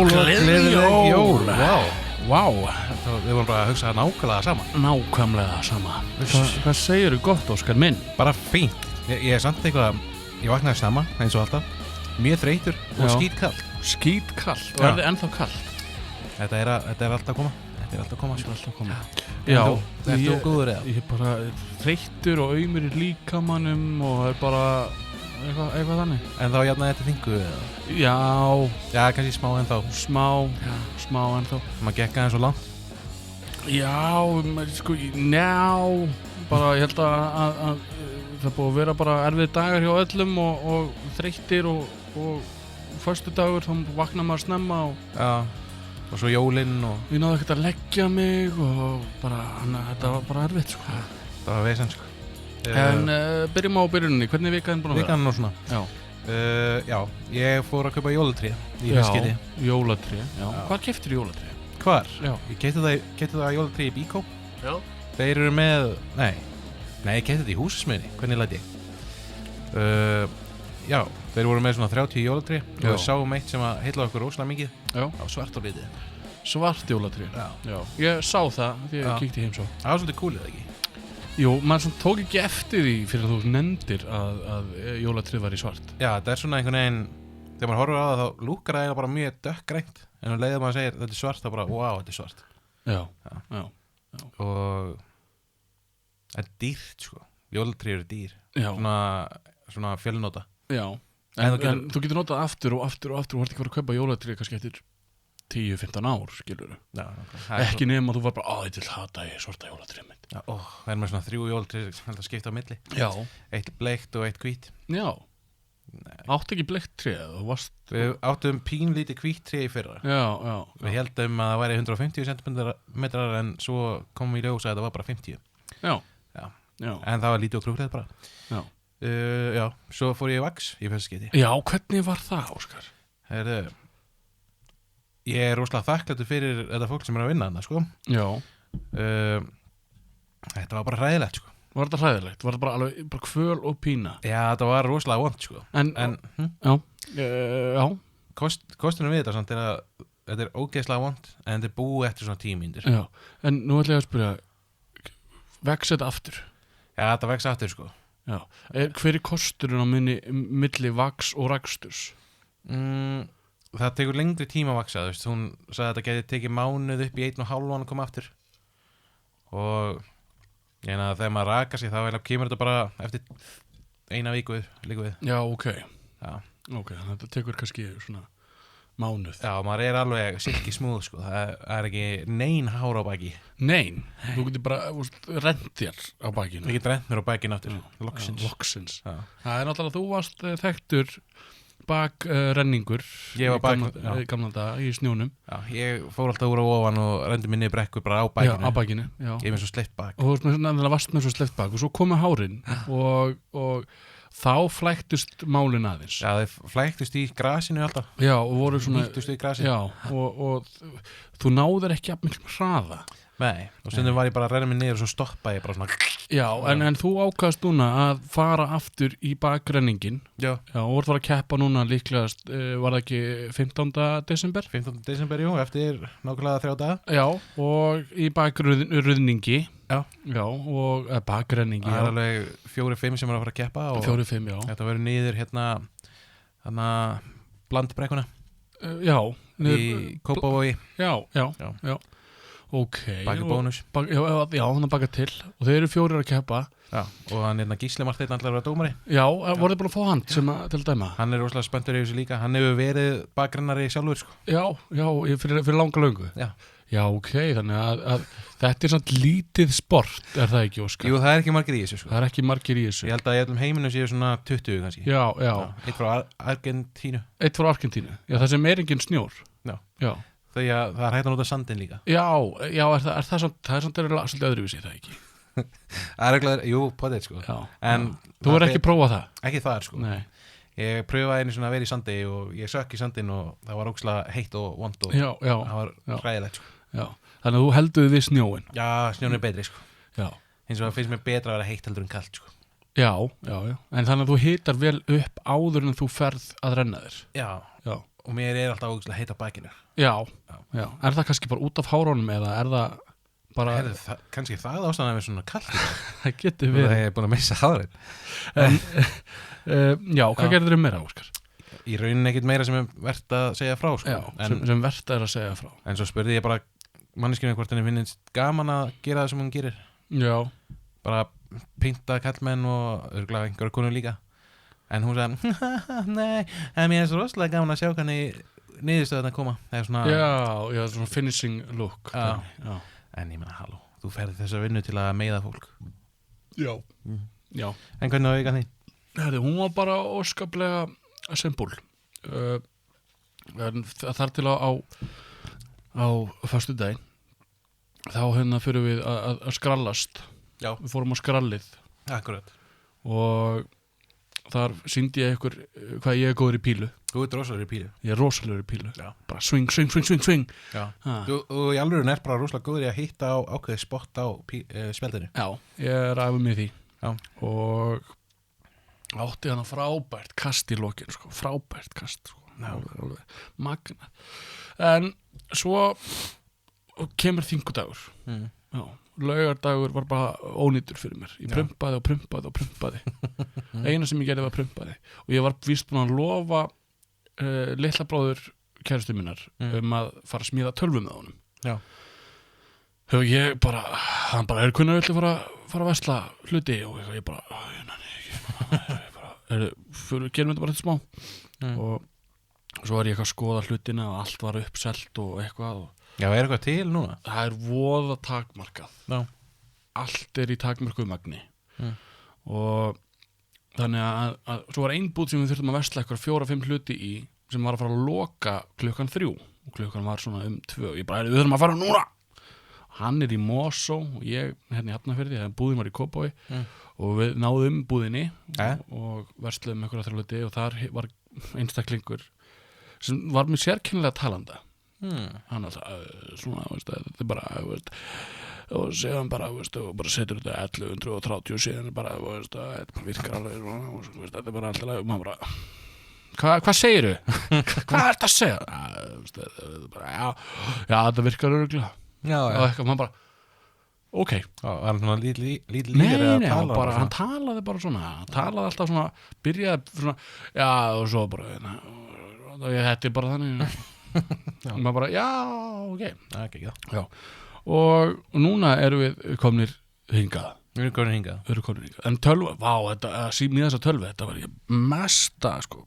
Gleðileg jól. Vá. Við vorum bara að hugsa nákvæmlega sama. Nákvæmlega sama. Hvað segirðu gott, Óskar minn? Bara fínt. Ég er samt eitthvað, ég vaknaði sama, eins og alltaf. Mjög þreytur og skítkall. Skítkall? Og er þið ennþá kall? Þetta er alltaf að koma. Þetta er alltaf að koma. Já. Þetta er góður eða? Ég er bara þreyttur og aumur í líkamannum og er bara eitthvað þannig. En þá jafnaði þetta þingu eða? Já, kannski smá ennþá. Smá ennþá. Maður gekk aðeins svo langt. Já, sko, bara ég held að það búið að vera bara erfið dagar hjá öllum og þreyttir og föstudagur, þá vaknar maður snemma og svo jólinn og ég náði ekkert að leggja mig og bara, þetta var bara erfitt, sko. Það var vesen, sko. En byrjum á byrjunni, hvernig er vikaðin búin að vera? Vikaðin og svona. Já, ég fór að kaupa jólatré í Fiskiti. Já, jólatré, já. Hvar keyptirðu jólatré? Hvar? Já. Ég keypti það jólatré í Bíkó. Já. Þeir eru með, nei, ég keypti þetta í húsasmiðjunni, hvernig læt ég? Já, þeir voru með svona 30 jólatré og við sáum eitt sem að heilla okkur rosalega mikið. Já. Á svart og litið. Svart jólatré? Já. Ég sá það því ég kíkti heim svo. Það var svolítið cool, eða ekki? Jú, maður svona tók ekki eftir því fyrir að þú nefndir að jólatré var í svart. Já, þetta er svona einhvern veginn, þegar maður horfir á það þá lúkkar það bara mjög dökkgrænt, en leiðir maður segir þetta er svart, þá bara, wow, þetta er svart. Já. Og það er dýrt, sko. Jólatré eru dýr. Já. Svona fjölnóta. Já, en þú getur notað aftur og aftur og þú vart ekki að kaupa jólatré kannski eftir 10-15 ár, skilurðu. Já, ekki nema þú var bara, ég til hata ég svarta jólatré mitt. Já, það er með svona 3 jólatré sem það skipta á milli. Já. Eitt bleikt og eitt hvít. Já. Áttu ekki bleikt tré, þú varst... Við áttum pínlítið hvít tré í fyrra. Já. Við heldum að það væri 150 cm en svo komum við í ljós að þetta var bara 50. Já. En það var lítið og krúklegt bara. Já, svo fór ég í Vax í Fiskiti. Já, hvernig var það, Óskar? Ég er rosalega þakklættur fyrir þetta fólk sem er að vinna þarna, sko. Já. Þetta var bara hræðilegt, sko. Var þetta hræðilegt? Var þetta bara kvöl og pína? Já, þetta var rosalega vont, sko. Já. Kostunum við þetta samt er að þetta er ógeðslega vont, en þetta er búið eftir svona 10 mínútur. Já, en nú ætla ég að spyrja, vex þetta aftur? Já, þetta vex aftur, sko. Já. Hver er kosturinn á milli Vax og raksturs? Það tekur lengri tíma að vaksa, þú veist, hún sagði að þetta geti tekið mánuð upp í 1,5 að koma aftur og þegar maður rakar sig þá kemur þetta bara eftir 1 viku líka við. Já, ok. Já. Ok, þetta tekur kannski svona mánuð. Já, maður er alveg silky smooth, sko, það er ekki nein hár á baki. Nein? Þú getur bara rent þér á bakinu. Ég get rent mér á bakinu aftur, loksins. Já. Það er náttúrulega, þú varst þekktur bakrenningur í gamla daga í snjónum. Já, ég fór alltaf úr á ofan og rendi minni brekkur bara á bakinu. Já, á bakinu, já. Ég er með svo sleipt bak. Og þú varst með svo sleipt bak og svo komu hárin og þá flæktust málin aðeins. Já, þeir flæktust í grasinu alltaf. Já, og voru svona nýttust í grasinu. Já, og þú náður ekki að miklu hraða. Nei, og stundum var ég bara að renna mig niður og svo stoppaði ég bara svona. Já, en þú ákvaðst núna að fara aftur í bakrenningin. Já. Já, og voru það að keppa núna líklegast, var það ekki 15. desember? 15. desember, jú, eftir nákvæmlega 3 daga. Já, og í bakruðningi. Já, og bakrenningi. Það er alveg 4-5 sem er að fara að keppa. 4-5, já. Þetta verður niður hérna blandbrekkuna. Já. Í Kópavogi. Já. Ok. Baka bónus. Já, hann að baka til. Og þeir eru 4 að keppa. Já, og hann Gísli Marteinn ætlar að vera dómari. Já, voru þið búin að fá hann til að dæma? Hann er rosalega spenntur yfir þessu líka. Hann hefur verið bakrennari sjálfur, sko. Já, fyrir langa löngu. Já, ok, þannig að þetta er svona lítið sport, er það ekki, Óskar? Jú, það er ekki margir í þessu, sko. Það er ekki margir í þessu. Ég held að í öllum heiminum séu svona 20 kannski. Já. Eitt frá Argentínu. Já, það sem er engin snjór. Já. Þegar það er hægt að nota sandinn líka. Já, er það samt svolítið öðruvísi, það ekki? Það er eitthvað, jú, potið, sko. Já. En þú verður ekki prófað það? Ekki það, sko. Nei. Ég pröfaði einu svona að vera í sandi og ég sökk í sandinn og það var ógeðslega heitt og vont og það var hræðilegt, sko. Já, þannig að þú heldur við snjóin. Já, snjóin er betri, sko. Já. Eins og það finnst mér betra að vera heitt heldur en kalt, sko. Já. En þannig að þú hitar vel upp áður en þú ferð að renna þér. Já. og mér er alltaf ógeðslega heitt á bakinu. Já. Er það kannski bara út af hárunum eða er það bara... Kannski það ástæðan að við svona kallt í það. Það getur verið. Það er búin að missa hárið. En, já, hvað gerður meira, Óskar? Í rauninni ekkert meira sem er verðt að segja frá, sko. Já, sem verðt að segja frá. En svo spurði ég bara manneskjunni hvort henni finnst gaman að gera það sem hún gerir. Já. Bara pynta kallmenn og örugglega einhverja konur líka. En hún sagði, nei, en mér er svo rosalega gaman að sjá hvernig niðurstöðan að koma. Það er svona... Já, svona finishing look. Já. En ég meina, halló, þú ferði þessa vinnu til að meiða fólk. Já. Já. En hvernig var vikan þín? Hún var bara óskaplega simpul. Þar til á föstudaginn þá fyrir við að skrallast. Já. Við fórum á skrallið. Akkurat. Og þar sýndi ég ykkur hvað ég er góður í pílu. Þú ert rosalegur í pílu. Ég er rosalegur í pílu. Já. Bara swing. Já. Þú í alveg er bara rosalega góður í að hitta á ákveði spott á spjaldinu. Já, ég er æfum í því. Já. Og átti hana frábært kast í lokin, sko. Frábært kast, sko. Alveg magna. En svo kemur þingudagur. Já. Laugardagur var bara ónýtur fyrir mér. Ég prumpaði. Eina sem ég gerði var prumpaði. Og ég var víst búin að lofa litla bróður kærustu minnar að fara að smíða tölvu með honum. Já. Og ég bara, hann bara, hvernig viltu fara að vesla hluti? Og ég bara, gerum þetta bara þetta smá. Og svo var ég eitthvað að skoða hlutina og allt var uppselt og eitthvað. Já, er eitthvað til núna? Það er voða takmarkað. Já. Allt er í takmörkuðu magni. Og þannig að svo var ein búð sem við þurftum að vesla eitthvað 4-5 hluti í sem var að fara að loka 3:00 og klukkan var svona 2 og ég bara, við þurfum að fara núna. Hann er í Mosó og ég hérna í Hafnarfirði, búðin var í Kópavogi og við náðum búðinni og versluðum einhverja 3 hluti og þar var einstaklingur sem var með sérkennilega talanda. Hann alltaf svona, þetta er bara og séðan bara, og bara setur þetta 1130 og síðan bara, þetta virkar alveg og þetta er bara alltaf og maður bara, hvað segirðu? Hvað ert að segja? Já, þetta virkar örugglega. Já. Og eitthvað, maður bara, ok. Var hann svona lítil Nei, hann talaði bara svona, hann talaði alltaf svona, byrjaði svona, já, og svo bara, þetta er bara þannig. Og maður bara, já, ok. Já. Og núna erum við komnir hingað. Við erum komin hingað. En tölva, þetta, að síma í þessa tölvu, þetta var ég mesta, sko,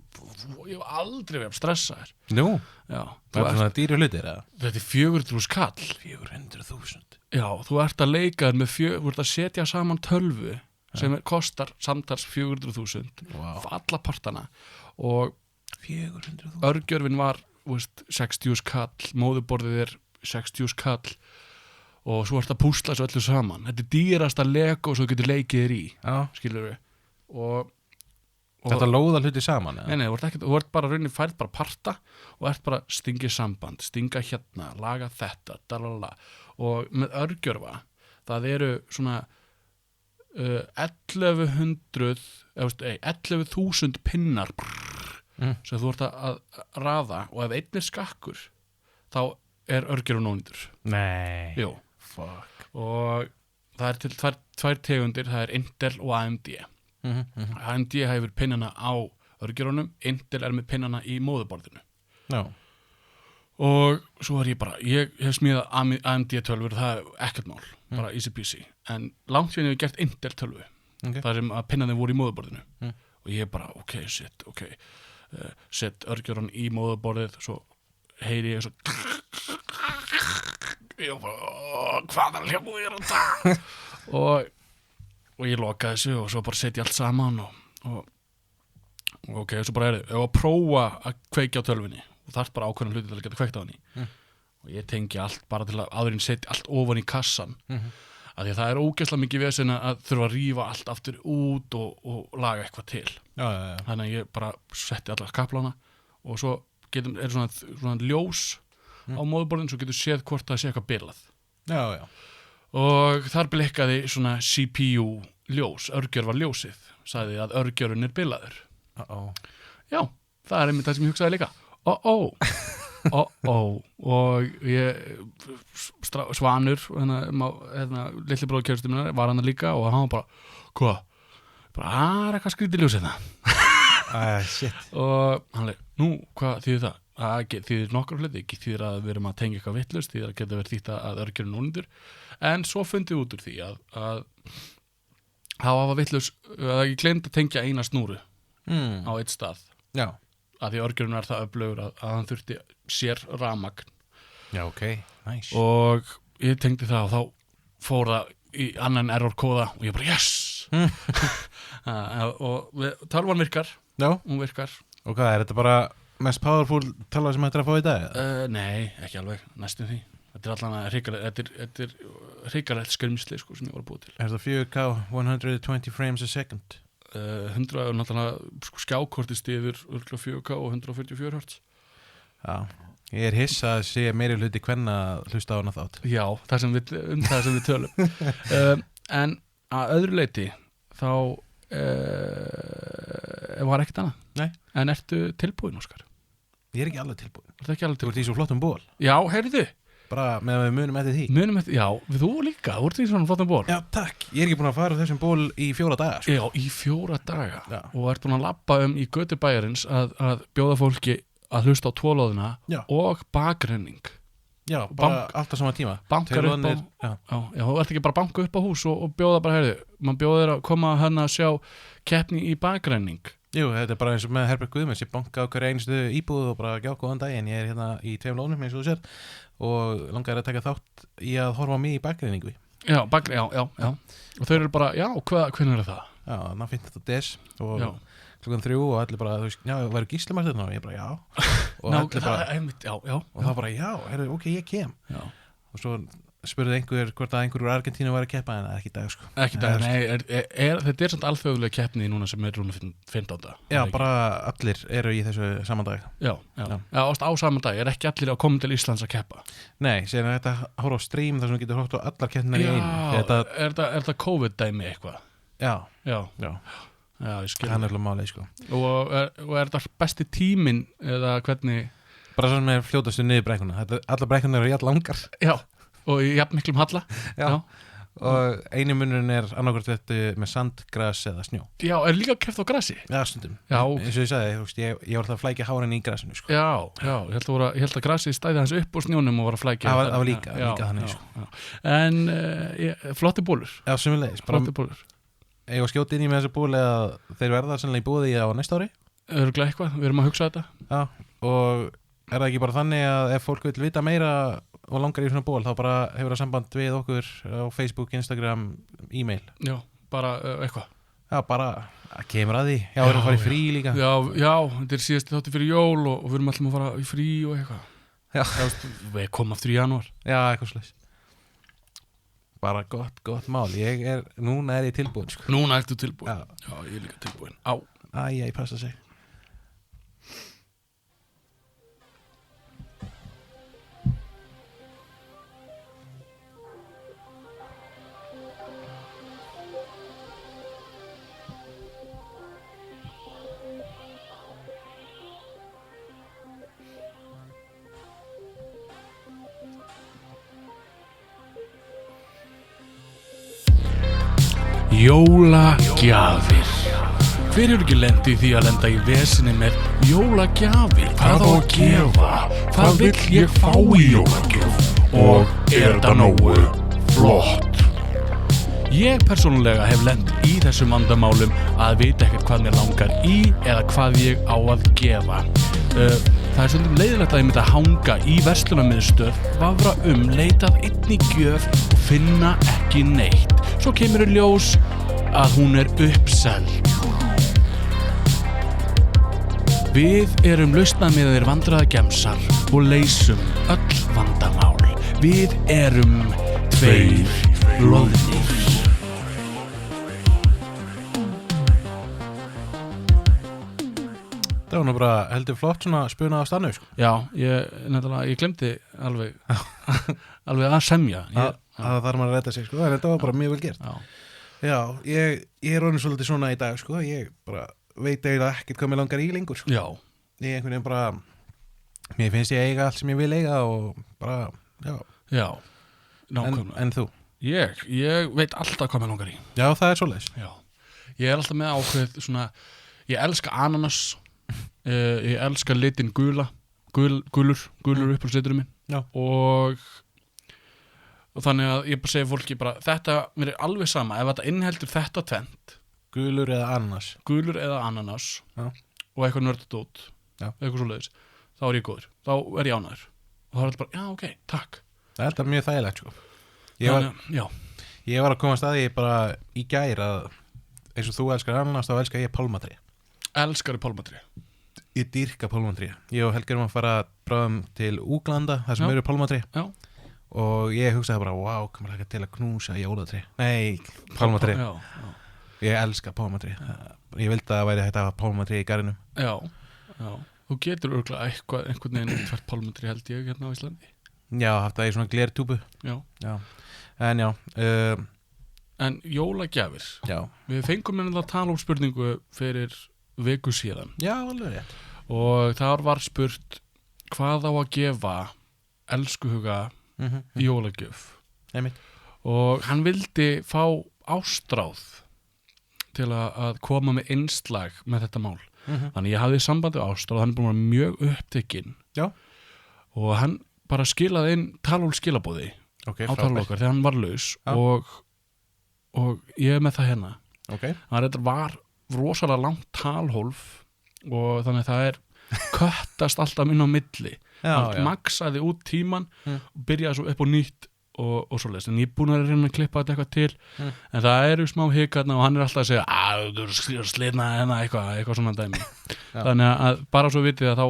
ég hef aldrei verið stressaður. Nú? Já. Það er svona dýru hlutir, eða? Þetta er 400.000 kall. 400.000. Já, þú ert að leika þér með þú ert að setja saman tölvu sem kostar samtals 400.000. Wow. Alla partana. Og 400.000. Örgjörfin var 60.000 kall, móðuborðið er 60.000 kall og svo ert að púsla þessu öllu saman. Þetta er dýrasta Lego svo þú getur leikið þér í. Já. Skilur við. Og þetta lóða hluti saman? Nei, þú ert bara rauninni færð bara parta og ert bara stingið samband, stinga hérna, laga þetta, dalala. Og með örgjörfa, það eru svona 11.000 pinnar sem þú ert að raða og ef einn er skakkur þá er örgjörfun ónýtur. Nei. Jú. Fuck. Og það er til tvær tegundir, það er Intel og AMD. AMD hefur pinnana á örgjörfunum, Intel er með pinnana í móðuborðinu. Já. Og svo er ég hef smíðað AMD tölvur, það er ekkert mál, bara easy peasy. En langt síðan ég hef gert Intel tölvu, þar sem að pinnanir voru í móðuborðinu. Og ég bara, sett örgjörfun í móðuborðið, svo heyri ég svo ég bara, hvaða hljóð er þetta? og ég lokaði þessu og svo bara setja allt saman og svo bara ég var að prófa að kveikja á tölvunni og þarf bara ákveðna hluti til að geta kveikt á henni og ég tengi allt bara til að áðurinn setja allt ofan í kassan af því að það er ógeðslega mikið vesen að þurfa að rífa allt aftur út og laga eitthvað til. Já. Þannig að ég bara setti alla kaplana og svo er svona ljós á móðuborðinu svo getur séð hvort það sé eitthvað bilað. Já. Og þar blikkaði svona CPU ljós, örgjörvar ljósið, sagði að örgjörun er bilaður. Já, það er einmitt það sem ég hugsaði líka. og ég Svanur litli bróður kærustu minna var hann líka og hann var bara það eitthvað skrítið ljós Shit og hann leik, nú, hvað þýðir það? Það þýðir nokkar hluti, ekki þýðir að við erum að tengja eitthvað vitlaust, þýðir að geta verið þýtt að örgjörn ónýtur, en svo fundið út úr því að hafa vitlaust, að ég gleymd að tengja eina snúru á eitt stað Já, að því örgjörn er það öflugur að hann þurfti sér rafmagn já, ok, nice og ég tengdi það og þá fór það í annan error kóða og ég bara yes og tölvan virkar, Já, hún virkar og hvað, er þetta bara mest powerful tala sem hættir að fá í dag? Nei, ekki alveg, næstum því þetta er allan þetta er hrikalegt skrimsli sko, sem ég var að búa til Er það 4K 120 frames a second? 100 er náttúrulega skjákorti stiður 4K og 144 Hz Já, ég er hissa að sé meiri hluti hvenna hlusta á hana þátt Já, það sem við tölum en að öðru leiti þá var ekkert annað Nei. En ertu tilbúin, Óskar? Ég er ekki alveg tilbúin Ertu ekki alveg Þú ert tilbúin? í svo flottum ból Já, heyrðu Bara með að við munum eftir því já, þú líka, þú ert í svona flottum ból Já, takk Ég er ekki búin að fara á þessum ból í 4 daga sko. Já, í 4 daga Já. og ert búin að labba í götu bæjarins að bjóða fólki að hlusta á tvolóðina Já. og bakrenning Já, bara alltaf sama tíma bankar Tveir upp á loðnir, já. já, þú ert ekki bara að banka upp á hús og bjóða bara, heyrðu, maður bjóða þér að koma hann að sjá keppni í bakrenning Jú, þetta er bara eins og með Herbert Guðmunds Ég banka á hverju einustu íbúð og bara gjá góðan daginn Ég er hérna í 2 lónum eins og þú sér og langar að taka þátt í að horfa á mig í bakgreiningu já, og þau eru bara, já, hvernig er það? Já, þannig að finna þetta des og Já. klukkan 3 og allir bara, þú veist, já, væru gíslimast þetta og ég bara, já og Ná, allir bara, já, og það bara, já, heyrðu, ok, ég kem já. og svo spurði einhver hvort að einhver úr Argentínu var að keppa en það er ekki í dag, sko Ekki dag, nei, þetta er samt alþjóðlega keppni núna sem er rúna 15. Já, bara allir eru í þessu saman dag Já, á saman dag, er ekki allir að koma til Íslands að keppa Nei, síðan er þetta að horfa á stream þar sem þú getur horft á allar keppnir í einu Já, er þetta COVID-dæmi eitthvað? Já, Já, ég skil það er alveg málið, sko Og er þetta besti tíminn eða hvernig Bara svo sem er fljótastu niður brekkuna Allar brekkunar eru jafn langar Já, og í jafn miklum halla Já. Og einu munurinn er annarkvort þetta með sand, gras eða snjó Já, er líka keppt á grasi? Já, stundum Já. Eins og ég sagði, þú veist, ég var alltaf að flækja hárin í grasinu, sko Já, ég held að grasið stæði hans upp úr snjónum og var að flækja Það var líka þannig, sko já. En flotti bólur Já, sömulegis Bara Flotti bólur ég var skjótið inn í með þessu búli að þeir verða sennilega í búði á næsta ári Örugglega eitthvað, við erum að hugsa þetta Já, og er það ekki bara þannig að ef fólk vil vita meira og langar í svona ból þá bara hefur það samband við okkur á Facebook, Instagram, e-mail Já, bara eitthvað Já, bara kemur að því Já, við erum að fara í frí líka Já, þetta er síðasti þátti fyrir jól og við erum alltaf að fara í frí og eitthvað Já, Við komum aftur í janúar já eitthvað slags Bara gott mál Núna er ég tilbúin, sko Núna ertu tilbúin Já. Já, ég er líka tilbúin Á Æ, passa sig Jólagjafir Hver eru ekki lent í því að lenda í vesinni með jólagjafir? Hvað á að gefa? Hvað vill ég fá í jólagjöf? Og er þetta nógu flott? Ég persónulega hef lent í þessum vandamálum að vita ekkert hvað mér langar í eða hvað ég á að gefa. Það er stundum leiðilegt að ég myndi að hanga í verslunarmiðstöð, vafra leitað einni gjöf og finna ekki neitt. Svo kemur í ljós að hún er uppseld. Við erum lausnamiðaðir vandræðagemsar og leysum öll vandamál. Við erum 2 loðnir. Það var nú bara heldur flott svona spuna á stannu, sko Já, ég glemdi alveg að semja. Það þarf maður að redda sig, sko en þetta var bara mjög vel gert Já, ég er orðinn svolítið svona í dag, sko Ég bara veit eiginlega ekkert hvað mér langar í lengur, sko Já. Ég einhvern veginn bara Mér finnst ég eiga allt sem ég vil eiga og bara, já. Já, nákvæmlega. En þú? Ég veit alltaf hvað mér langar í. Já, það er svoleiðis. Já. Ég er alltaf með ákveð svona, ég elska ananas, ég elska litin gulur uppáhaldsliturinn minn. Já. Og þannig að ég bara segi fólki bara, þetta, mér er alveg sama, ef þetta inniheldur þetta tvent, Gulur eða ananas. Já. Og eitthvað nördadót, eitthvað svoleiðis, þá er ég góður, þá er ég ánæður. Og þá er þetta bara, já, ok, takk. Það er mjög þægilegt, sko. Ég var að koma að staði bara í gær að eins og þú elskar ananas, þá elskar ég pálmatré. Elskar pálmatré. Ég dýrka pálmatré. Ég og Helgi erum að fara bráðum til Úglanda, þar sem eru pálmatré. Já. Og ég hugsaði bara, wow, komur ekki til að knúsa jólatré. Nei, pálmatré. Já. Ég elska pálmatré. Ég vildi að það væri þetta pálmatré í garðinum. Já. Þú getur örugglega einhvern veginn tvert pálmatré held ég hérna á Íslandi. Já, haft það í svona glertúbu. Já. En já. En jólagjafir. Já. Við fengum hérna að tala spurningu fyrir viku síðan. Já, alveg rétt. Og þar var spurt hvað á að gefa elskuhuga í jólagjöf. Einmitt. Og hann vildi fá ástráð til að koma með innslag með þetta mál. Þannig ég hafði sambandi ástráð, hann er búin að vera mjög upptekinn. Já. Og hann bara skilaði inn talhólfskilabóði á talhólfokar þegar hann var laus og ég er með það hérna. Það var rosalega langt talhólf og þannig það er köttast alltaf inn á milli. Hann maxaði út tíman og byrjaði svo upp á nýtt og svoleiðis, en ég er búin að reyna að klippa þetta eitthvað til en það eru smá hikkarna og hann er alltaf að segja þú er slitna hérna eitthvað svona dæmi þannig að bara svo vitið að þá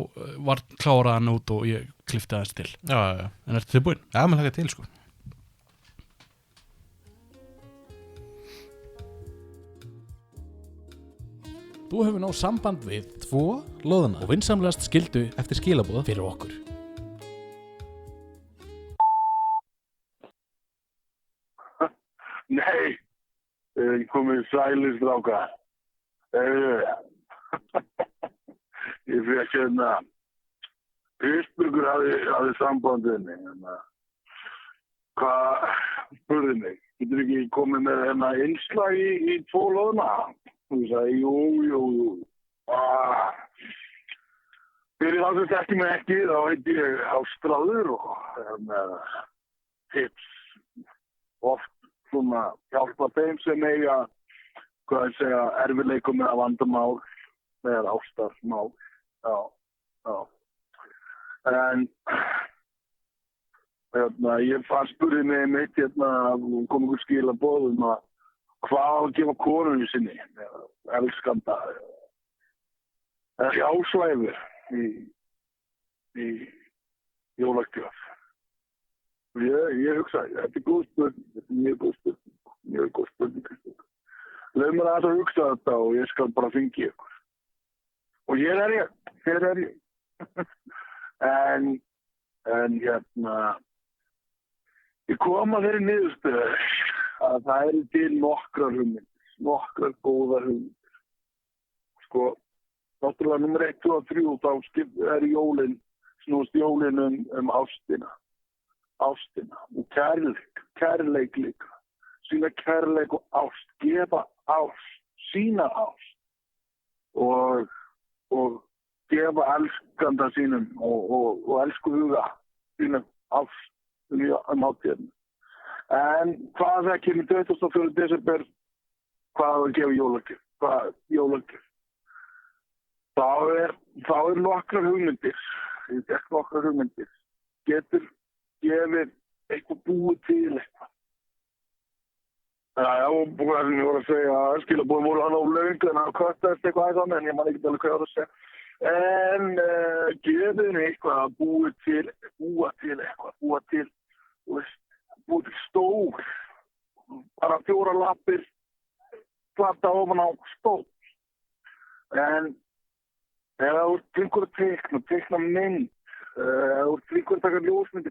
var klárað hann út og ég klippti aðeins til. Já. En ertu tilbúin? Já, maður hlaka til, sko. Þú hefur náð samband við 2 lóðuna og vinsamlegast skildu eftir skilaboð fyrir okkur. Nei, komið sælir stráka. Ég fekk hérna Kristbjörgur hafði sambandinni. Hvað spurði mig? Getur ekki komið með hérna innslag í 2 lóðuna? Og ég sagði, jú. Fyrir það sem þekki mig ekki, þá heit ég Ástráður og með tips oft svona hjálpa þeim sem eiga, erfiðleikum með vandamál, með ástarmál. Já. En ég spurði mig mitt kom einhver skilaboð að hvað að gefa konunni sinni, elskanda, áslæfur í jólagjöf. Ég hugsaði, þetta er góð spurning, þetta er mjög góð spurning. Leif mér að hugsa þetta og ég skal bara fengi ykkur. Og hér er ég. En ég kom að þeirri niðurstöðu að það eru til nokkrar góðar hugmyndir. Sko, náttúrulega nummer 1, 2 og 3 þá er snúst jólin ástina og kærleik líka. Sýna kærleik og ást, gefa ást, sína ást og gefa elskanda sínum og elskuhuga sínum ást hátíðina. En hvað það kemur 24. desember, hvað að gefa jólagjöf? Þá er nokkrar hugmyndir. Ég gekk nokkrar hugmyndir. Getur gefið eitthvað búið til eitthvað. Já, og búið að ég voru að segja að skilabóðum voru hann á löng en að kvartast eitthvað aðeins en ég man ekki alveg hvað ég voru að segja. En gefið eitthvað búið til stór, bara 4 lappir, plata ofan á stór. En eða þú ert flinkur að teikna mynd, eða þú ert flinkur að taka ljósmynd,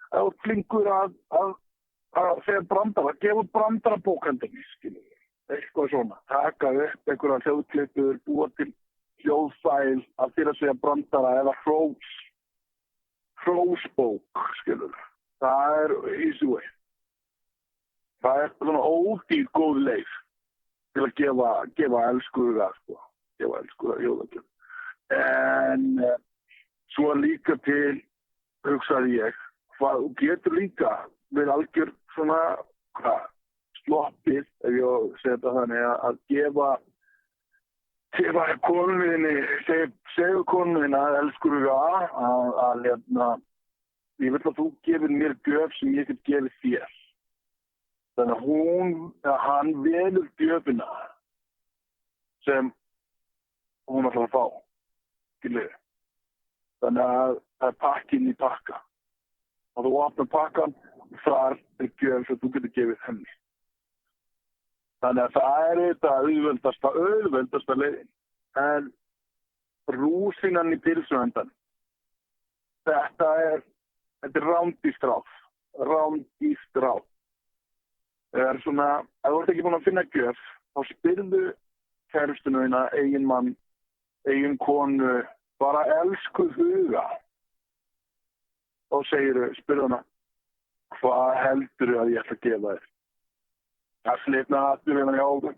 eða þú ert flinkur að segja brandara, gefa brandarabókandinni, eitthvað svona, taka upp einhverja hljóðklippur, búa til hljóðfæl að fyrir að segja brandara eða hrósbók, skilur. Það easy way. Það svona ódýr góð leið til að gefa elskuga, sko. Gefa elskuga jólagjöf. En svo líka til, hugsaði ég, hvað þú getur líka við algjör svona, sloppið, ef ég segi þetta þannig, að gefa konuðinni, segja konuðinni að elskuga að ég vil að þú gefir mér gjöf sem ég get gefið þér. Þannig að hann velur gjöfina sem hún ætlar að fá. Skilur. Þannig að það pakkin í pakka. Og þú opnar pakkan, þar gjöf sem þú getur gefið henni. Þannig að það þetta auðveldasta leiðin. En rúsinan í pilsuendan, þetta er rándýrt ráð. Það er svona, ef þú ert ekki búin að finna gjöf, þá spyrðu kærustuna þína, eigin mann, eigin konu, bara elsku huga. Þá spyrðu hana, hvað heldurðu að ég ætla að gefa þér? Það slitna aftur hérna í áður.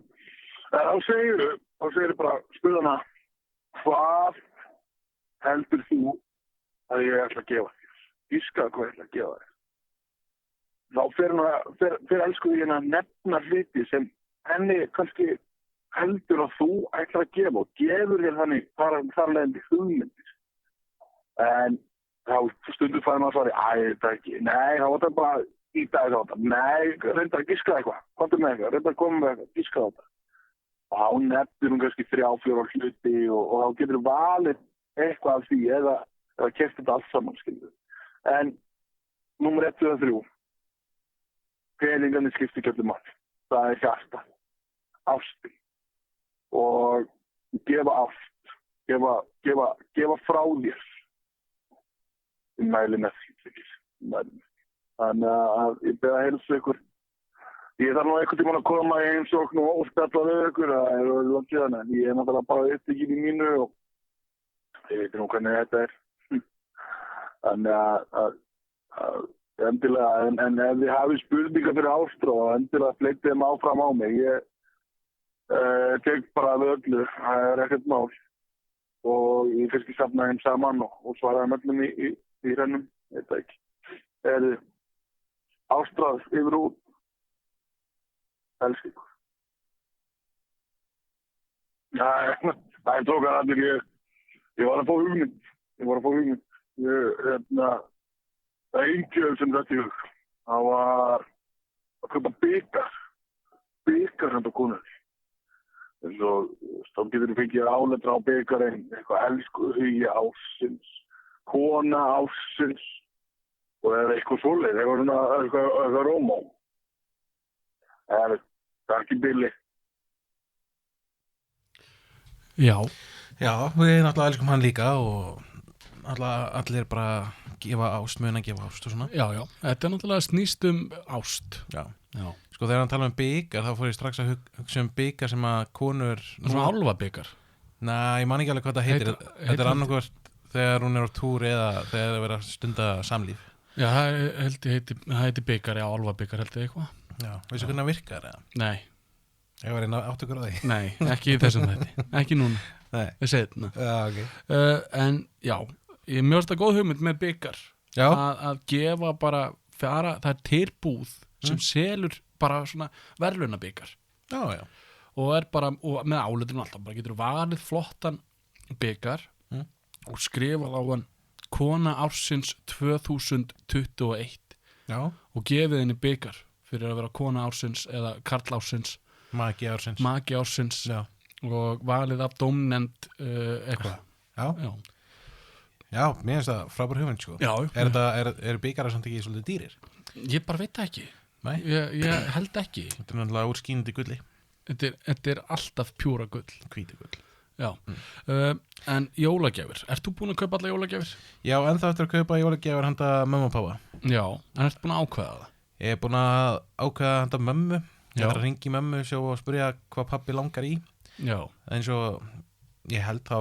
Þá segirðu bara, spyrðu hana, hvað heldur þú að ég ætla að gefa þér? Ískaðu hvað ég ætla að gefa þér. Þá fer elsku því að nefna hluti sem henni kannski heldur að þú ætlar að gefa og gefur þér þannig þar leiðandi hugmyndir. En þá stundur fæði maður svari, þetta ekki, nei, þá var það bara í dag á þetta, nei, reynda að giska eitthvað, komdu með eitthvað, reynda að koma með eitthvað, giska á þetta. Og þá nefnir hún kannski 3-4 hluti og þá getur valið eitthvað af því eða keypt þetta allt saman, skilur. En númer 1, 2 og 3. Peningarnir skiptir ekki öllu máli. Það er hjarta. Ástin. Og gefa ást. Gefa frá þér. Ég mæli með því. Þannig að ég beða að heilsa ykkur. Ég þarf nú einhvern tímann að koma í heimsókn og spjalla við ykkur. Það er langt síðan en ég náttúrulega bara upptekinn í mínu og ég veit nú hvernig þetta er. Þannig að endilega, en ef þið hafið spurningar fyrir Ástró, endilega fleitið þeim áfram á mig. Ég tek bara við öllu, það er ekkert mál. Og ég kannski safna þeim saman og svara þeim öllum í hrennum, veit það ekki. Ástráð yfir út. Elskir ykkur. Það tók að allir, ég var að fá hugmynd. Það er yngjöf sem þetta í hug. Það var að köpa byggar sem það konur. Þá getur við fengið áletra á byggarinn, eitthvað elsku hugi ársins, kona ársins og eða eitthvað svoleið, eitthvað rómó. Það er ekki billi. Já, við náttúrulega elskum hann líka og allir bara gefa ást, muna gefa ást og svona. Já, þetta er náttúrulega snýst ást. Já. Sko þegar hann tala byggar, þá fór ég strax að hugsa byggar sem að konur... Svona álfabyggar? Nei, ég man ekki alveg hvað það heitir. Þetta er annarkvært þegar hún er á túr eða þegar það verið að stunda samlíf. Já, það heitir byggar, já, álfabyggar held ég eitthvað. Já, veistu hvernig það virkar eða? Nei. Ég var einn átt ykkur á því. Nei, ekki í þessum þetta. Ekki núna. Nei. Ég segi þetta. Já, ok. En já, ég mjögst að góð hugmynd með byggar. Já. Að gefa bara, það er tilbúð sem selur bara svona verðlaunabyggar. Já. Og er bara, og með áletrun alltaf, bara getur valið flottan byggar og skrifað á hann kona ársins 2021. Já. Og gefið henni byggar fyrir að vera kona ársins eða karl ársins. Maki ársins. Já. Og valið af dómnefnd eitthvað. Já, mér finnst það frábær hugmynd sko. Já. Er byggarar samt ekki svolítið dýrir? Ég bara veit það ekki. Nei. Ég held ekki. Þetta er náttúrulega úr skínandi gulli. Þetta er alltaf pjúra gull. Hvíti gull. Já. En jólagjafir, ert þú búin að kaupa alla jólagjafir? Já, ennþá eftir að kaupa jólagjafir handa mömmu og pápa. Já, en ertu búin að ákveða það? Ég er búin að ákveða handa mömmu. Ég ætla að ringi mömmu og spyrja hvað pappi langar í. Já. Eins og ég held þá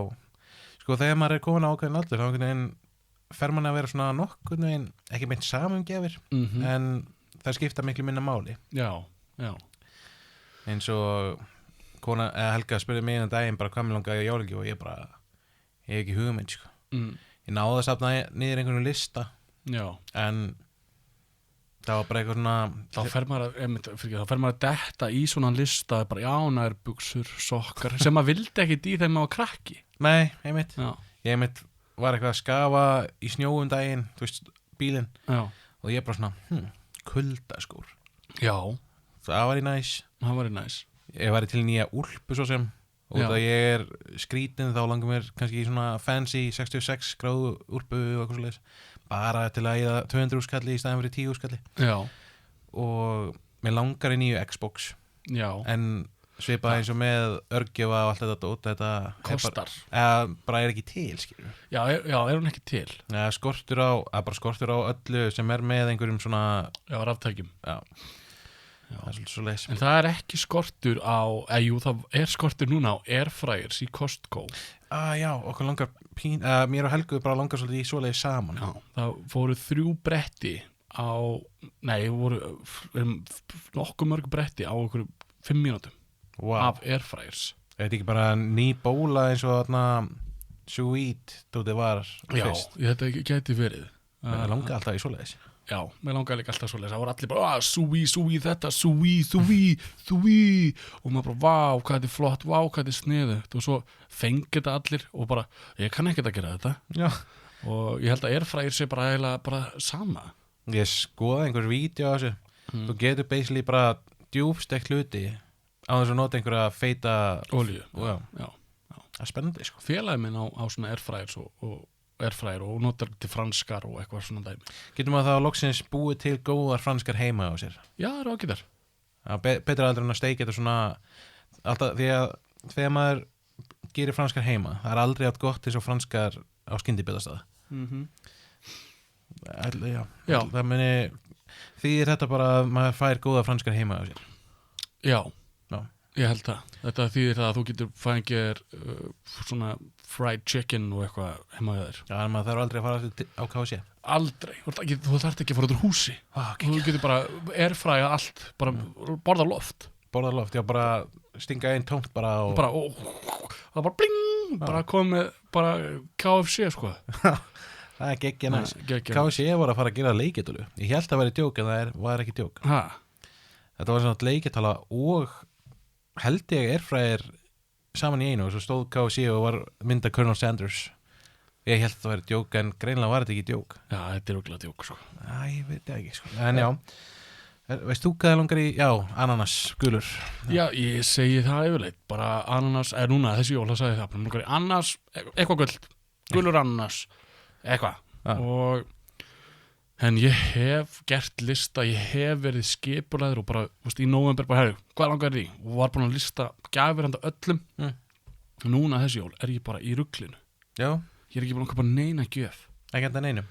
sko þegar maður komin á ákveðin aldur þá einhvern veginn fer mann að vera svona nokkurn veginn ekki meint samumgjafir en það skipta miklu minna máli já eins og kona, Helga spurði mig einu daginn bara hvað mér langaði í jólagjöf og ég hef ekki hugmynd sko. Ég náði að safna niður einhvern lista já en það var bara eitthvað svona þá fer maður að detta í svona lista bara já, nærbuxur, sokkar sem maður vildi ekkit í þegar maður var krakki nei, einmitt já. Ég einmitt var eitthvað að skafa í snjóum daginn, þú veist, bílinn Já. og ég bara svona, kuldaskór Já, það var í næs það var í næs ég var til nýja úlpu svo sem og Já. það ég er skrítin þá langar mér kannski í svona fancy 66 gráðu úlpu og eitthvað svoleiðis bara til að eða 200 úrskalli í staðin fyrir 10 úrskalli Já, og mér langar í nýju Xbox já, en svipað eins og með örgjöfa og allt þetta dót þetta kostar bara er ekki til skilur Já, er hún ekki til skortur á öllu sem er með einhverjum svona Já, ráftækjum já. Það er svolítið svo leys En það er ekki skortur á jú, það er skortur núna á airfryers í Costco já, okkur langar mér og Helgu bara langar svolítið í svoleiði saman Já, það fóru 3 bretti á voru nokkuð mörg bretti á okkur 5 mínútum af airfryers Er þetta ekki bara ný bóla eins og þarna sous-vide dótið var Já, fyrst þetta gæti verið Mér langar alltaf í svoleiðis Já, mér langaði líka alltaf svoleiðis það voru allir bara, sous-vide þetta sous-vide og maður bara, vá, hvað þetta er flott, vá, hvað þetta er sniðugt og svo fengi þetta allir og bara, ég kann ekkert að gera þetta Já. og ég held að airfryer sé bara sama Ég skoði einhver vídeo á þessu Þú getur basically bara djúpstekt hluti á þess að nota einhverja feita olíu Já. Já. Það er spennandi sko Félagi minn á svona airfryers og airfryer og notar til franskar og eitthvað svona dæmi Getur maður þá loksins búið til góðar franskar heima á sér Já, það er ágætar Betra aldrei en að steikja þetta svona alltaf því að þegar maður gerir franskar heima það er aldrei átt gott eins og franskar á skyndibitastað Já. Það muni þýðir þetta bara að maður fær góða franskar heima á sér Já, Já. Ég held það Þetta þýðir það að þú getur fængir svona fried chicken og eitthvað heima við þér Já, en maður þarf aldrei að fara á KFC Aldrei, þú þarft ekki að fara út úr húsi Þú getur bara airfrya allt bara borða loft Borðarloft, já, bara stinga einn tómt bara og bara, það bara bling bara komið, bara KFC sko það er geggja næst geggjað. KFC var að fara að gera leikjartölu Ég held að vera djók en það var ekki djók Ha, Þetta var svona leikjartala og held ég airfryer saman í einu og svo stóð KFC og var mynda Colonel Sanders Ég held að það væri djók en greinlega var þetta ekki djók já, þetta er okkur djók sko Ég veit það ekki sko En já, veist þú hvað það langar í Já, ananas, gulur Já, ég segi það yfirleitt bara ananas, núna þessi jól það sagði það bara, mér langar í ananas, eitthvað guld gulur ananas, eitthvað Já. og en ég hef gert lista ég hef verið skipulaður og bara veist, í nóvember bara, hvað langar í og var búin að lista gjafir handa öllum núna þessi jól er ég bara í ruglinu Já, ég er ekki búin að köpa neina gjöf ekki enda neinum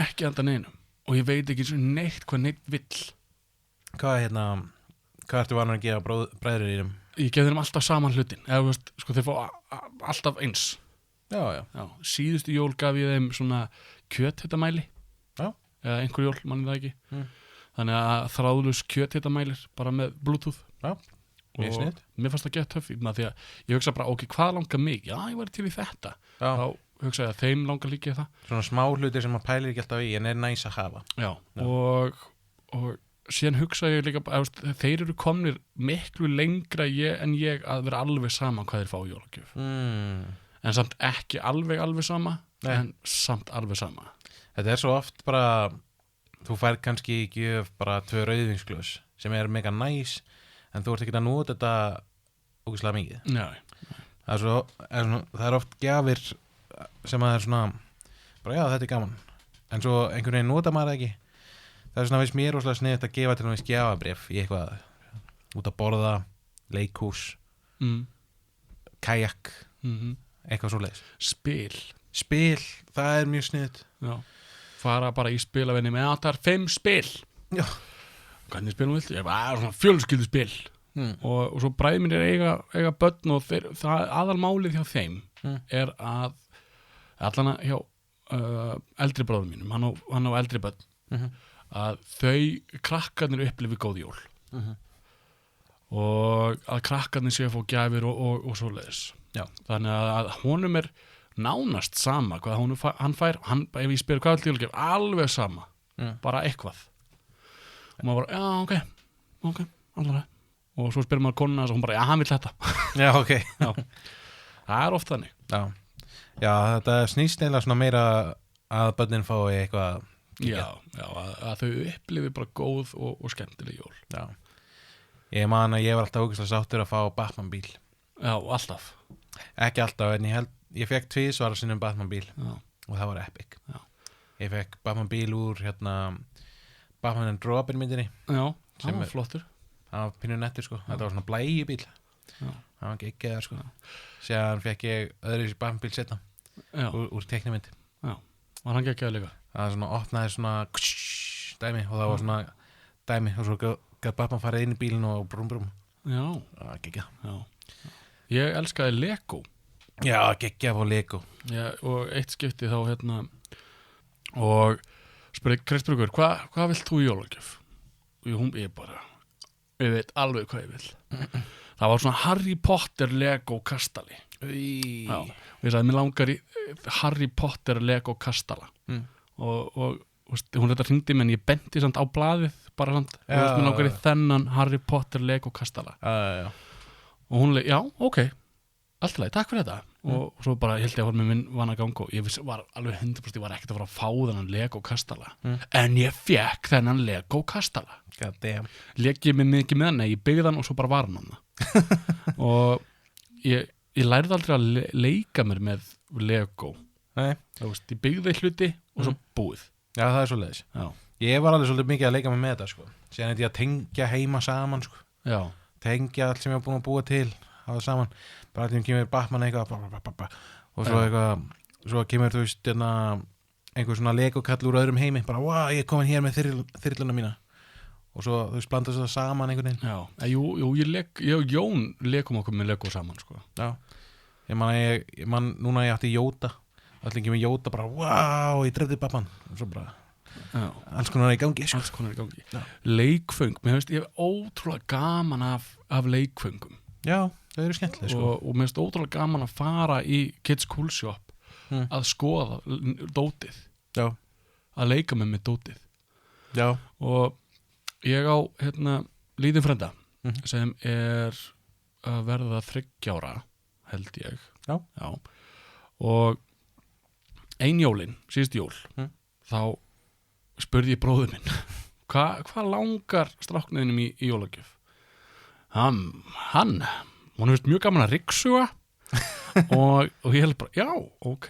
ekki handa neinum og ég veit ekki svo neitt hvað neitt vill Hvað ertu vanar að gefa bræður í þeim? ég gef þeim alltaf saman hlutin eða veist, sko þeir fá alltaf eins Já, síðustu jól gaf ég þeim svona kjöthitamæli Já. eða einhver jól, manni það ekki Mm. þannig að þráðlaus kjöthitamælir bara með bluetooth Já, mjög og sniðugt. mér fannst það gett töff því að ég hugsa bara, ok, hvað langar mig já, ég var til í þetta Já. þá hugsa ég að þeim langar líka í það Svona smá hlutir sem maður pælir ekki alltaf í en er næs að hafa já. Og síðan hugsa ég líka að þeir eru komnir miklu lengra en ég að vera alveg sama hvað þeir fá í jólagjöf en samt ekki alveg sama Nei. en samt alveg sama Þetta er svo oft bara þú fær kannski í gjöf bara 2 rauðvínsglös sem er mega næs en þú ert ekki að nota þetta ógeðslega mikið Nei. það er oft gjafir sem að er svona bara já þetta er gaman en svo einhvern veginn nota maður það ekki það er svona veist mér óslega sniðut að gefa til náttúrulega gjafabréf í eitthvað út að borða, leikhús kajak eitthvað svo leiðis spil, það er mjög sniðut já. Fara bara í spilavinni með að það er 5 spil Já. Hvernig spilum viltu? Ég bara, svona fjölskylduspil og svo bræður mínir eiga börn og það aðalmálið hjá þeim er að allana hjá eldri bróður mínum, hann á eldri börn að þau krakkarnir upplifi góð jól og að krakkarnir séu að fá gjafir og svoleiðis. Já. Þannig að honum er nánast sama hvað hann fær, ef ég spyr hvað er jólagjöf, alveg sama, bara eitthvað. Og maður bara, já, ok, alveg. Og svo spyr maður konuna og hún bara, já, hann vill þetta. Já, ok. Já. Það er oft þannig. Já, þetta snýst eiginlega svona meira að börnin fái eitthvað. Já, að þau upplifi bara góð og skemmtileg jól. Já. Ég man að ég var alltaf ógeðslega sáttur að fá Batman bíl. Já, alltaf. Ekki alltaf, en ég fekk 2 svara sinnum Batman bíl og það var epic. Já. Ég fekk Batman bíl úr Batman and Robin myndinni. Já, Sem það var er- flottur. Það var pínu nettur sko, þetta var svona blægi bíl. Já. Það var geggjaður sko. Síðan fekk ég öðru Batman bíl setna Já, úr teiknimynd. var hann geggjaður líka. Það svona opnaði svona dæmi og það var svona dæmi og svo gæti Batman farið inn í bílinn og brum. Já, Það var geggjað. já. Ég elskaði Lego. Já, geggjað á Lego. Já, og eitt skipti þá og spurði Kristbjörgur, hvað vilt þú í jólagjöf? Og ég veit alveg hvað ég vil. Það var svona Harry Potter Lego kastali. Já, og ég sagði, mér langar í Harry Potter Lego kastala. Og hún þetta hringdi menn ég benti samt á blaðið bara samt, mér langar í þennan Harry Potter Lego kastala. Já. Og hún já, ok, allt í lagi, takk fyrir þetta. Og svo bara held ég að var með minn vanagang og ég var alveg 100% ég var ekkert að fara að fá þennan Lego kastala en ég fekk þennan Lego kastala. God damn. Lék ég mig mikið með hann, nei, ég byggði hann og svo bara var hann hann. Og ég lærði aldrei að leika mér með Lego. Nei. Þú veist, ég byggði hluti og svo búið. Já, það er svoleiðis. Já. Ég var alveg svolítið mikið að leika mig með þetta sko. Síðan þetta ég að tengja heima saman sko. Já. Tengja allt sem ég var búin að búa til á það saman. Bara allir kemur Batman eitthvað og svo eitthvað, svo kemur þú veist einhver svona Lego-kall úr öðrum heimi bara, wow, ég er komin hér með þyrluna mína og svo þú veist blandast það saman einhvern veginn. Já, jú, ég og Jón leikum okkur með Lego saman sko. Já, ég man núna ég átti Jóta, allir kemur Jóta bara, wow, ég drefði Batman og svo bara, alls konar í gangi sko. Alls konar í gangi. Já. Leikföng, mér finnst ég hef ótrúlega gaman af leikföngum. Já, það eru skemmtileg sko. Og mér finnst ótrúlega gaman að fara í Kids Cool Shop að skoða dótið. Já. Að leika með dótið. Já. Og ég á lítinn frænda sem er að verða 30 ára held ég. Já. Og ein jólin, síðust jól þá spurði ég bróður minn hvað langar strákniðinum í jólagjöf? Hún finnst mjög gaman að ryggsuga og ég held bara, já, ok.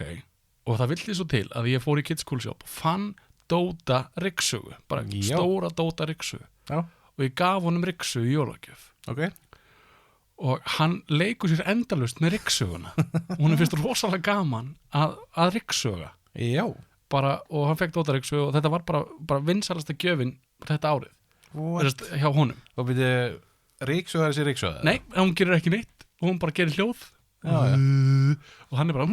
Og það vildi svo til að ég fór í Kids Cool Shop og fann Dóta ryggsugu, bara stóra Dóta ryggsugu. Já. Og ég gaf honum ryggsugu í jólagjöf. Ok. Og hann leikur sér endalaust með ryggsuguna. Hún finnst rosalega gaman að ryggsuga. Já. Og hann fekk Dóta ryggsugu og þetta var bara vinsalasta gjöfin þetta árið. What? Hjá honum. Og byrju, ríksuga þessi ríksuga? Nei, hún gerir ekki neitt og hún bara gerir hljóð. Já. Og hann er bara,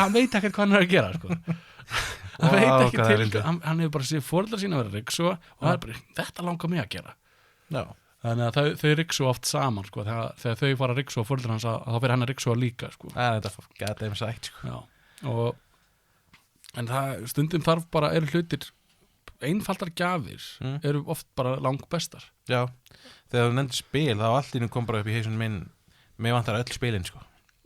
hann veit ekkert hvað hann er að gera sko. Hann veit ekki til, hann hefur bara séð foreldrar sína að vera ryksuga og það er bara, þetta langar mig að gera. Já. Þannig að þau ryksuga oft saman sko, þegar þau fara að ryksuga foreldrar hans þá fyrir hann að ryksuga líka sko. Það er þetta goddamn sætt sko. Já. En stundum þarf bara, eru hlutir einfaldar gjafir eru oft bara langbestar. Já, þegar þú nefndir spil þá allt í nú kom bara upp í hausunum minn mér vantar öll spilin sko.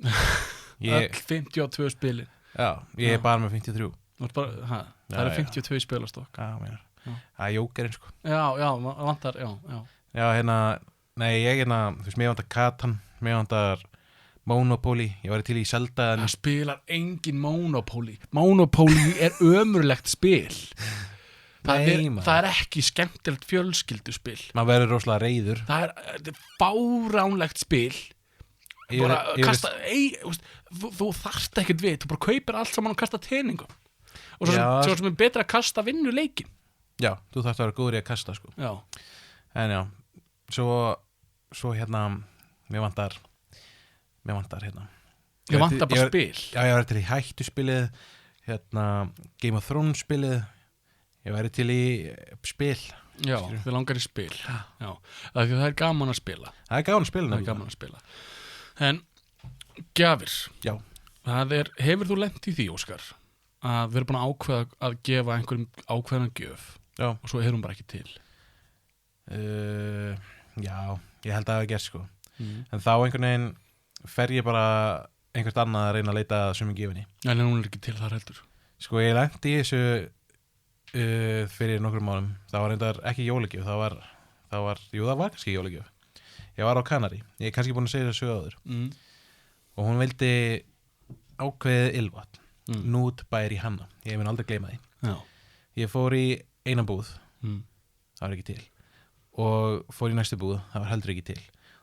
Öll 52 spilin. Já, ég er bara með 53. Það eru 52 spilastokk. Já, það er jókerinn sko. Já, vantar, já. Já, nei, þú veist, mér vantar Catan, mér vantar Monopoly, ég var til í Zelda Það spilar engin Monopoly. Monopoly er ömurlegt spil. Það er ekki skemmtilegt fjölskylduspil. Maður verður rosalega reiður. Það er báránlegt spil. Bara kasta þú þarft ekkert við, þú bara kaupir allt saman og kasta teningum. Og svo sem er betra að kasta vinnuleikin. Já, þú þarft að vera góður í að kasta sko. Já. En já, svo svo mér vantar hérna Ég vantar bara spil. Já, ég væri til í hættuspilið Game of Thrones spilið ég væri til í spil Já, þið langar í spil. Já, það er gaman að spila. það er gaman að spila Það er gaman að spila. En gjafir. Já. Hefur þú lent í því, Óskar, að við erum búin að ákveða að gefa einhverjum ákveðan gjöf Já. og svo er hún bara ekki til? Já, ég held að það hafi gert sko en þá einhvern veginn fer ég bara einhvert annað að reyna að leita sömu gjöfinni En hún er ekki til þar heldur. sko ég lenti í þessu fyrir nokkrum málum það var reyndar ekki jólagjöf það var kannski jólagjöf ég var á Kanari, ég er kannski búin að segja þessu áður og hún vildi ákveðið ylvatn Nút bær í Hanna, ég mun aldrei gleyma því Já. ég fór í eina búð það var ekki til og fór í næstu búð, það var heldur ekki til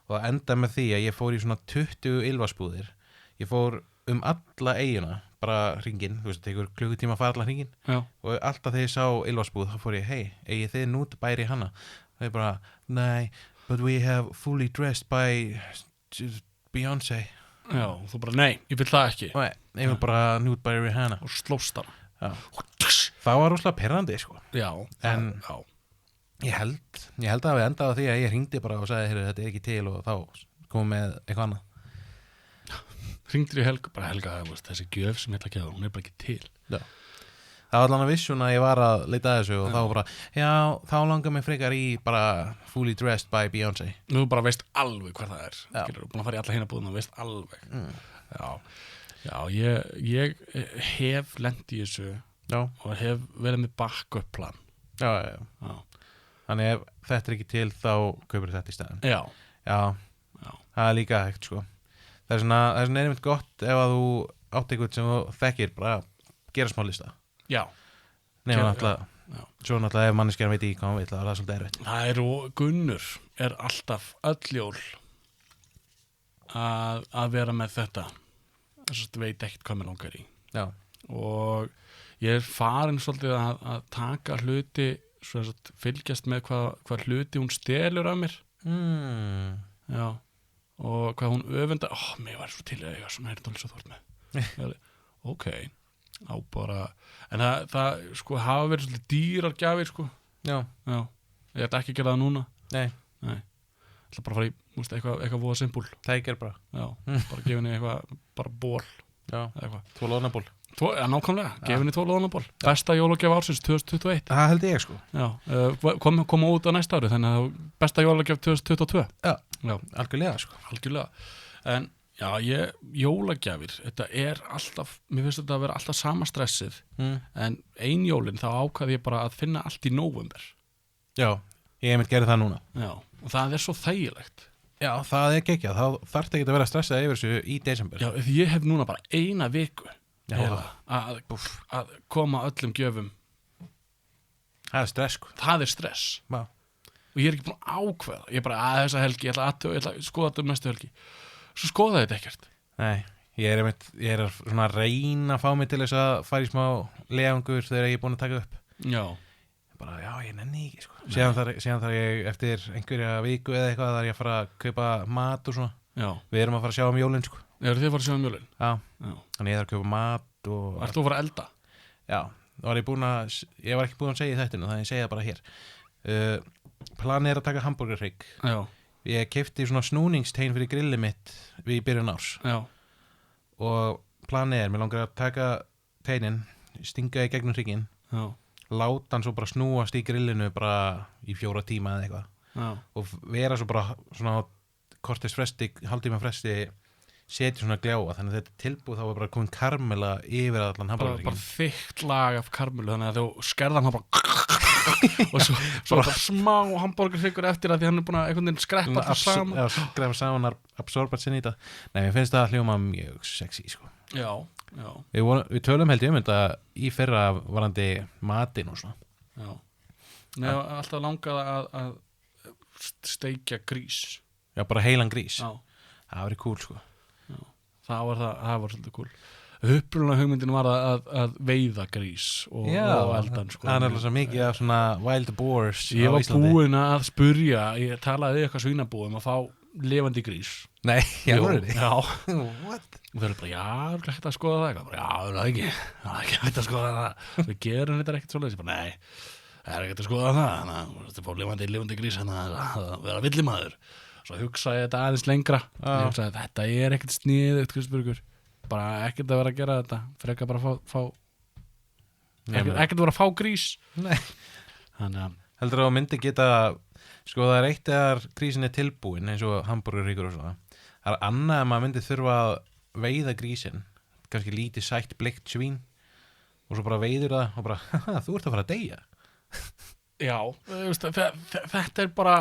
og það enda með því að ég fór í svona 20 ylvarsbúðir ég fór alla eiguna bara hringinn, þú veist, það tekur klukkutíma að fara allan hringinn og alltaf þegar ég sá ylvarsbúð þá fór ég, hey, eigið þið Nút bær í Hanna og ég bara, nei but we have fully dressed by Beyoncé Já, þú bara, nei, ég vil það ekki og ég vil bara Nút bær í Hanna og slóst hann. það var rosalega pirrandi sko Já, En- já. ég held að við endaði á því að ég hringdi bara og sagði, heyrðu, þetta er ekki til og þá komum með eitthvað annað Hringdir í Helga, bara Helga, þessi gjöf sem ég ætla að gefa, hún er bara ekki til. það var allan að vissun að ég var að leita að þessu og þá bara, já, þá langar mig frekar í bara fully dressed by Beyoncé Þú bara veist alveg hvað það er. Já. Skilur, búin að fara í alla hina búðuna og veist alveg. Já, ég hef lent í þessu já, og hef verið með backup plan. já. Já. Þannig ef þetta er ekki til þá kaupir þetta í staðinn Já. já, það er líka hægt sko það er svona einmitt gott ef að þú átt eitthvað sem þú þekkir bara gera smá lista Já. Nei, Já. náttúrulega, svo náttúrulega ef manneskjana veit ekki hvað hann vill, þá er það svolítið erfitt Það er og Gunnur er alltaf öll jól að vera með þetta. Þess að veit ekkert hvað mér langar í. Já, Og ég er farin svolítið að taka hluti, svo að fylgjast með hvað hluti hún stelur af mér. Já. Og hvað hún öfunda, mér var svo til að eiga svona heyrndál svo þú ert með. Ok, á bara, en það sko hafa verið svolítið dýrar gjafir sko. já, Ég ætla ekki að gera það núna. nei, Ég ætla bara að fara í, múst, eitthvað voða simpul. tækir bara Já, bara gefa henni eitthvað, bara ból Já, eða eitthvað. 2 loðnaból Nákvæmlega, gefa henni 2 loðnaból. Besta jólagjöf ársins 2021. Það held ég sko Já, koma út á næsta ári, þannig að besta jólagjöf 2022. Já, Já, algjörlega sko algjörlega. En já, jólagjafir, þetta er alltaf, mér finnst þetta að vera alltaf sama stressið, en ein jólin þá ákvað ég bara að finna allt í nóvember. Já, ég hef mitt gerði það núna Já, og það er svo þægilegt. Já, það er geggjað, þá þarf ekki að vera stressað yfir þessu í desember Já, því ég hef núna bara eina viku Já. að koma öllum gjöfum. Það er stress sko Það er stress. Já, Og ég er ekki búin að ákveða. Ég er bara þessa helgi, ég ætla að skoða þetta næstu helgi. Svo skoða þetta ekkert. nei, ég er svona að reyna að fá mig til þess að fara í smá legangur þegar ég er búin að taka upp Já. bara, já, ég nenni ekki sko síðan þarf ég eftir einhverja viku eða eitthvað þarf ég að fara að kaupa mat og svona Já. við erum að fara að sjá jólin sko Eru þið að fara að sjá um jólin? já, Já. þannig ég þarf að kaupa mat og Ert þú að fara að elda? já, ég var ekki búin að segja í þættinu þannig ég segja það bara hér planið er að taka hamburgerhrygg Já. ég keypti svona snúningstein fyrir grillið mitt við byrjun árs Já. og planið mér langar að taka teinin stinga í gegnum hrygginn Já. láta hann svo bara snúast í grillinu bara í 4 tíma eða eitthvað Já. og vera svo bara svona kortis fresti, hálftíma fresti setja svona gljáa, þannig að þetta er tilbúið þá er bara komin karmela yfir allan Bara hamburgerinn þykkt lag af karmelu, þannig að þú skerðan hann bara og svo bara smá hamburgerhryggur eftir að því hann er búin að einhvern veginn skreppa það saman. skrefa saman absorbat sinni í þetta nei, mér finnst það hljóma mjög sexy sko. Já. Já. við tölum held ég þetta í fyrra varandi matinn og svona Já. Nei, alltaf langað að steikja grís. já, bara heilan grís, Já. það verið cool sko. Það var svolítið cool. upprunalega hugmyndin var að veiða grís og eldan sko. Það er alveg svo mikið af svona wild boars Ég á var Íslandi. búinn að spurja, ég talaði við eitthvað svínabúum að fá lifandi grís. Nei, Jú, alveg. já. What? Og þau eru bara, já, er ekki hægt að skoða það? Bara, já, það er ekki hægt að skoða það. Við gerum þetta ekkert svoleiðis. Ég bara, nei, það er ekki hægt að skoða það. Þannig að það fór lifandi grís að vera villimaður. Svo hugsaði ég þetta aðeins lengra. Ég hugsaði, þetta er ekkert sniðugt, Kristbjörgur. Bara ekkert að vera að gera þetta. Frekar bara fá ekkert að vera að fá grís. Nei. Þannig að, Heldur að myndi geta, sko það er eitt þegar grísin er tilbúin eins og hamburgerríkur og svona. Það er annað að maður myndi þurfa að veiða grísin, kannski lítið sætt bleikt svín og svo bara veiður það og bara, haha, þú ert að fara að deyja. já, veist, þetta er bara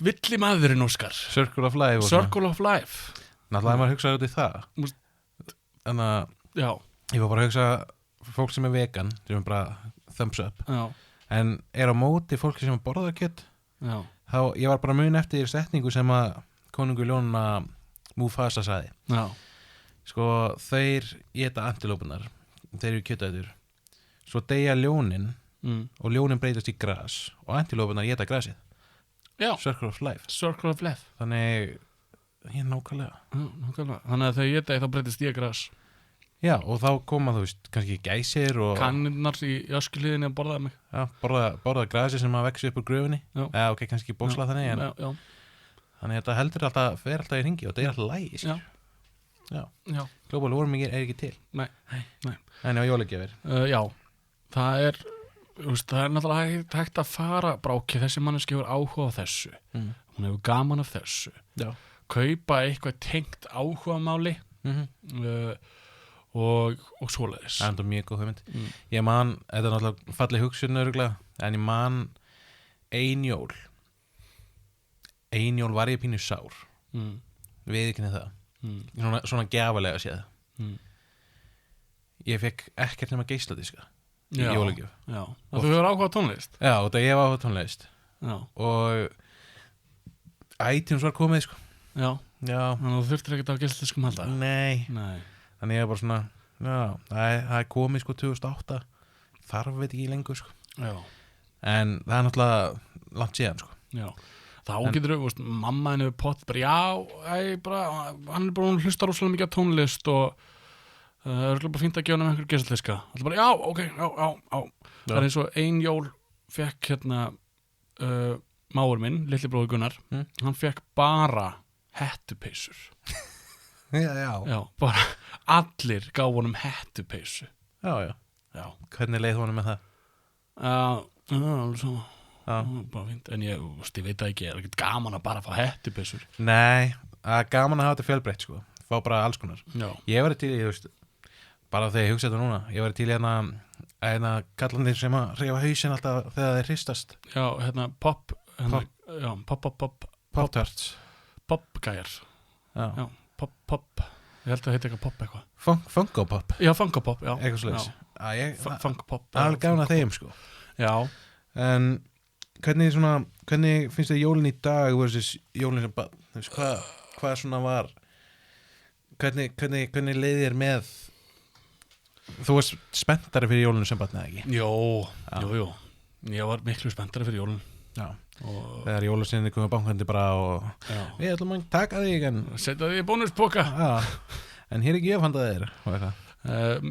villimaðurinn, Óskar. Circle of life og svona. Circle of life. Náttúrulega maður hugsaði út í það. Þannig að Já, ég var bara að hugsa fólk sem er vegan, sem er bara thumbs up, já, en er á móti fólki sem borða kjöt, já. þá ég var bara mun eftir setningu sem að konungur ljónuna Mufasa sagði. Já, Sko, þeir éta antilópunar, þeir eru kjötætur, svo deyja ljónin og ljónin breytast í gras og antilópunar éta grasið. já. Circle of life. Circle of life. Þannig, ég nákvæmlega. Já, nákvæmlega. Þannig að þegar ég þetta þá breytist ég gras. Já, og þá koma, þú veist, kannski gæsir og Kanninnar í öskuliðinni að borðaði mig. já, borða grasið sem að vexa upp úr gröfinni. Já. Já, ok, kannski bóksla þannig, en Já, þannig að þetta heldur alltaf, fer alltaf í ringi og þetta er alltaf lægi, já, Já. já. Global warming er ekki til. Nei. En á jólagjafir. Já, það er, þú veist, það er náttúrulega hægt að fara, bara ok, þessi manneski hefur áhuga á þessu. Hún hefur gaman af þessu. Já. Kaupa eitthvað tengt áhugamáli og svoleiðis. Það er enda mjög góð hugmynd. Ég man, þetta er náttúrulega falleg hugsun örgulega, en ég man ein jól var ég pínu sár. Við ekki það. Svona gjafalega séð. Ég fekk ekkert nema geisladiska í jólagjöf. Já, og þú hefur áhuga á tónlist. Já, og það ég var á tónlist. Já, Og iTunes var komið, sko. já. Já, Þannig að þú þurftir ekkert á geisladiskum halda. nei. Nei. Þannig ég var bara svona, já, það er komið, sko, 2008. Þarf veit ekki lengur, sko. Já, En það er náttúrulega langt síðan, sko. já. Þá getur þú, veist, mamma henni við pott bara, já, hann er bara hún hlustar rosalega mikið á tónlist og það er bara fínt að gefa hann einhver geisladiska. Það er bara, já, ok, já. Það er eins og ein jól fekk hérna mágur minn, litli bróður Gunnar, hann fekk bara hettupeysur. Já. Já, bara allir gáfu honum hettupeysu. Já. Já. Hvernig leið honum með það? Alveg svona. Já. Bara fínt, en ég veit það ekki, er ekkert gaman að bara fá hettupeysur. Nei, það er gaman að hafa þetta fjölbreytt, sko. Fá bara alls konar. Já. Ég var til í, þú veist, bara þegar ég hugsa þetta núna, ég var til í hérna kallandir sem að reyfa hausinn alltaf þegar þeir hristast. Já, hérna pop. Já, Pop-tarts. Pop-gæjar. Já, pop. Ég held að það heiti eitthvað pop eitthvað. Funko Pop. Já, Funko Pop, já. Eitthvað slags. Funko Pop. Það er alveg gaman að þeim, sko. Já. En hvernig finnst þið jólin í dag versus jólin sem bara, þú veist, hvað svona var, hvernig leiði þér með, þú varst spenntari fyrir jólinu sem bara, neða ekki? Jú. Ég var miklu spenntari fyrir jólin. Já. Þegar jólasinni komið bankandi bara og við ætlum að taka þig en setja þig í bónuspoka. Já. En hér ekki ég fann það þér og eitthvað.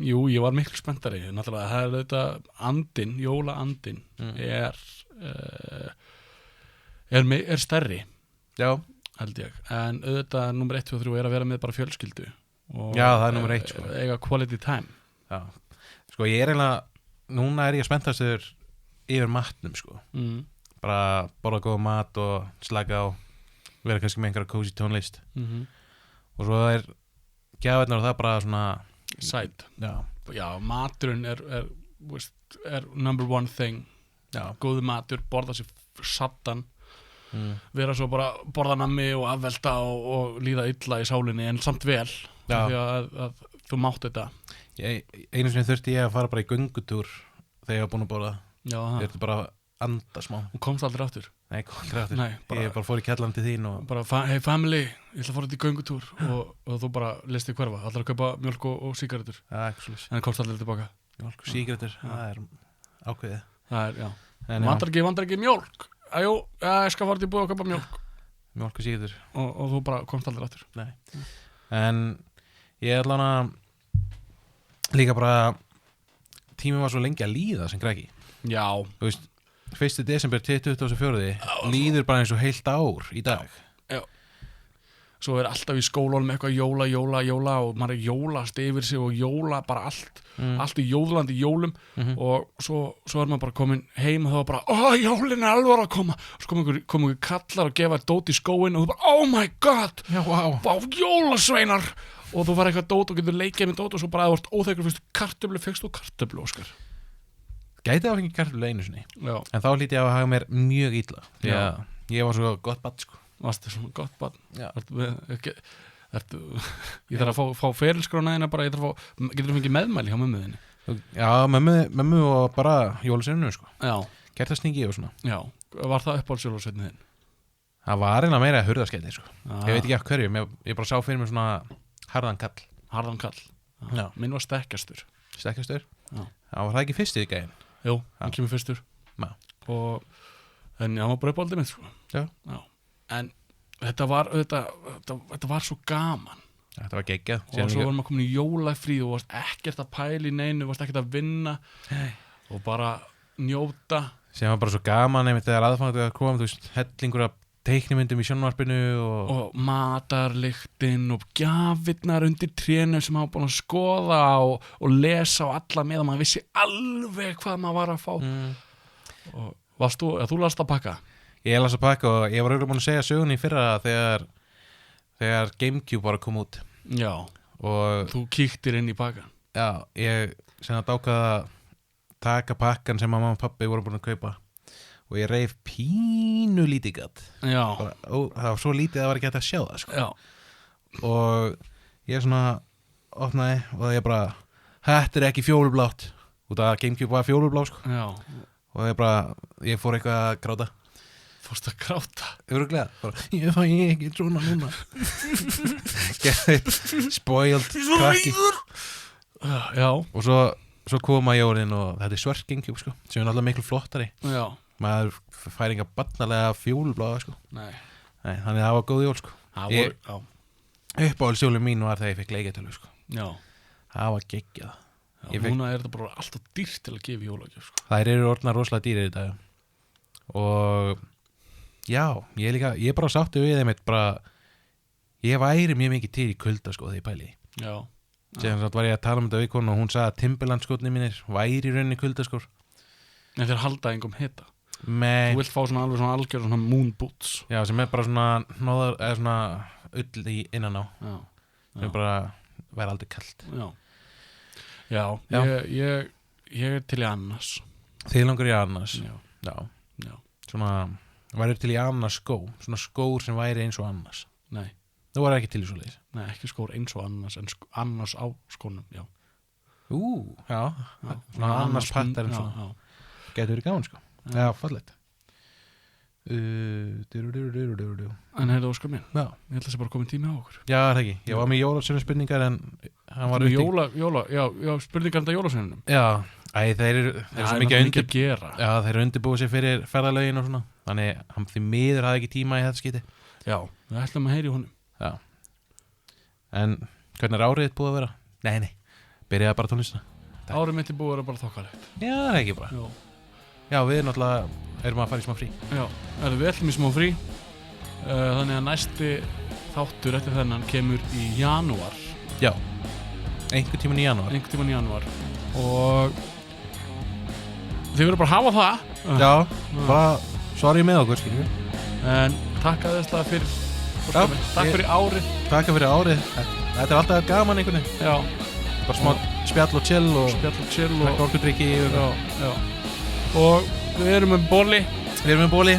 Jú, ég var miklu spenntari. Náttúrulega, það er þetta andinn, jólaandinn er stærri. Já. Held ég. En auðvitað nummer 1, 2 og 3 er að vera með bara fjölskyldu. Og já, það er nummer 1, sko. Eiga quality time. Já. Sko, ég er eiginlega, núna er ég spenntastur yfir matnum, sko. Bara borða góða mat og slaka á, vera kannski með einhverja cozy tónlist. Og svo er gjafirnar og það bara svona side. Já, maturinn er number one thing. Já. Góður matur, borða sér saddan, vera svo bara borða nammi og afvelta og líða illa í sálinni en samt vel. Já. Því að þú mátt þetta. Einu sinni þurfti ég að fara bara í göngutúr þegar ég var búin að borða. Já, Ég þurfti bara anda smá. Hún komst aldrei aftur. Nei, kom aldrei aftur. Nei, bara- Ég bara fór í kjallan til þín og Bara, hey family, ég ætla að fara út í göngutúr og þú bara listi hverfa. Allar að kaupa mjölk og sígarettur. eitthvað svolítið. En komst aldrei tilbaka. Mjólk og sígarettur, það er ákveðið. Það er, já. En Vandar ekki mjölk. Æjú, ég skal fara út í búið að kaupa mjölk. mjólk og sígarettur. Og þú bara komst aldrei aftur. Nei. En ég ætla hana líka bara tíminn var svo lengi að líða sem krakki. Já. Þú veist, 1. desember 2024 líður bara eins og heilt ár í dag. Svo er alltaf í skólanum eitthvað jóla og maður er jólast yfir sig og jóla bara allt. Allt í jóðlandi jólum og svo er maður bara komin heim og þá bara jólin er alveg að koma og svo kom einhver kallar og gefa dót í skóin og þú bara oh my god, Já, vá. jólasveinar og þú var eitthvað dót og getur leikið með dót og svo bara að þú vart óþekkur fyrst kartöflu, fyrst þú kartöflu, Óskar. Gæti að fengi kartöflu einu sinni. Já, En þá hlýti ég að hafa mér mjög illa. Því Já. að ég var svo gott barn, sko. varstu svona gott barn. Já. Ég þarf að fá ferilskrána þína bara, getur þú fengið meðmæli hjá mömmu þinni? Já, mömmu og bara jólasveinu, sko. Já, Kertasningi og svona. já, var það uppáhaldsjólasveinninn þinn? Það var eiginlega meira hurðaskæti, sko. Já. Ég veit ekki af hverju, ég bara sá fyrir mér svona harðan kall. Harðan kall. Já. Minn var stekkjastur. Stekkjastur. Já. Það var það ekki fyrst í gæðin. Jú, Já. hann kemur fyrstur. Já. En hann var bara uppáhaldið mitt, sko. Já. En þetta var svo gaman. Þetta var geggjað. Og svo var maður komin í jólafrí og varst ekkert að pæla í neinu, varst ekkert að vinna og bara njóta. Sem var bara svo gaman einmitt þegar aðfangið að koma, þú veist, hellingur af teiknimyndum í sjónvarpinu og matarlyktin og gjafirnar undir trénu sem maður búin að skoða og lesa og alla með og maður vissi alveg hvað maður var að fá. Og þú last að pakka? Ég las að pakka og ég var auðvitað búin að segja sögunni í fyrra þegar GameCube var að koma út. Já. Og Þú kíktir inn í pakkan? já, ég sem að ákvaða að taka pakkan sem mamma og pappi voru búin að kaupa og ég reif pínu lítið gatt. Já. Það var svo lítið að það var ekki hægt að sjá það, sko. Já. Og ég svona opnaði og ég bara, þetta er ekki fjólublátt út af GameCube var fjólublátt, sko. Já. Og ég fór eitthvað að gráta. Fórst að gráta? Örugglega, bara, ég fæ ekki svona núna. Spoiled krakki. Já. Og svo koma jólin og þetta er svört GameCube, sko, sem er náttúrulega miklu flottari. Já. Maður fær enga barnalega fjólubláða, sko. Nei. Nei, þannig það var góð jól, sko. Já. Uppáhaldsjólin mín var þegar ég fekk leikjartölu, sko. Já. Það var geggjað. Já, núna er þetta bara alltaf dýrt til að gefa jólagjöf, sko. Þær eru orðnar rosalega dýrir í dag. Og já, ég er bara sáttu við þeim bara, ég væri mjög mikið til í kulda, sko, þegar ég pæli. Já. Síðan var ég að tala um þetta við konu og hún sagði að Timberland skotni mínir væri í rauninni kulda, sko. En þeir halda engum hita. Nei. Þú vilt fá svona alveg svona algjör svona moon boots. Já, sem er bara svona nóðar, eða svona ull í innan á. Já. Sem bara væri aldrei kalt. Já. Já. Ég er til í annars. Þið langar í annars. Já. Já. Svona, væri til í annars skó. Svona skór sem væri eins og annars. Nei. Þú var ekki til í svo leiðis. Nei, ekki skór eins og annars en annars á skónum, já. Já. Svona annars pattar en svona. Já. Gæti verið gaman, sko. Já, fallegt. En heyrðu, Óskar minn, Já. ég held að það sé bara komin tími á okkur. Já, það er ekki. Ég var með jólasöfnum spurningar en hann var Já, spurningar þetta jólasveinunum. Já, þeir eru svo mikið að gera. Já, þeir eru undirbúið sér fyrir ferðalögin og svona. Þannig hann því miður hafði ekki tíma í þetta skiti. Já, við ætlum að heyri í honum. Já. En hvernig er árið búið að vera? Nei, byrjaði bara tónlistina. Árið mitt er búið að vera bara þokkalegt. Já, það er ekki bara. Já. Já, við náttúrulega erum að fara í smá frí. Já, við ætlum í smá frí. Þannig að næsti þáttur eftir þennan kemur í janúar. Já, einhvern tímann í janúar. Og þið verður bara að hafa það. Já, bara sorry með okkur, skiljum við. En takk aðeinslega fyrir Takk fyrir árið. Takk fyrir árið. Þetta er alltaf gaman einhvern veginn. Já. Bara smá spjall og chill og orkudrykki Já. Og við erum með bóli.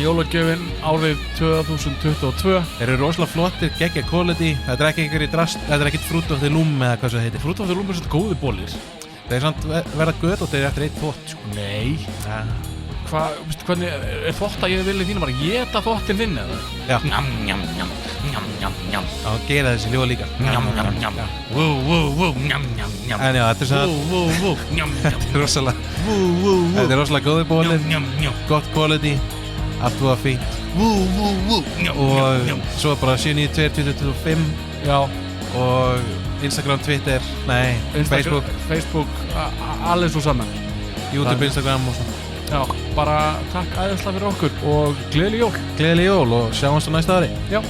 Jólagjöfin árið 2022. Þeir eru rosalega flottir, geggja quality. Þetta er ekki einhverjir drast, þetta er ekkert Fruit of the Loom eða hvað það heitir. Fruit of the Loom er svona góði bólir. Það er samt verða göt og þeir eru eftir eitt þvott, sko. Nei. Hvað, veistu, hvernig er þvott að ég vilja þínu bara geta þvottin þinn eða? Já. Njam, njam, njam, njam, njam, njam. Já, gera þessi ljóð líka. Njam, njam, njam. Vú, vú, vú, njam, njam, njam. En já, þetta er svo, Vú, vú, vú, njam, njam. þetta er rosalega, Vú, vú, vú. þetta er rosalega góði bólinn, Njam, njam, gott quality, allt var fínt. vú, vú, vú. Njam, Og njam, njam. svo bara 792-2025 Já, og Instagram, Twitter, nei, Facebook, Facebook, allir svo saman. YouTube, Instagram og svona. Já, bara takk æðislega fyrir okkur og gleðileg jól. Gleðileg jól og sjáumst á næsta ári. Já.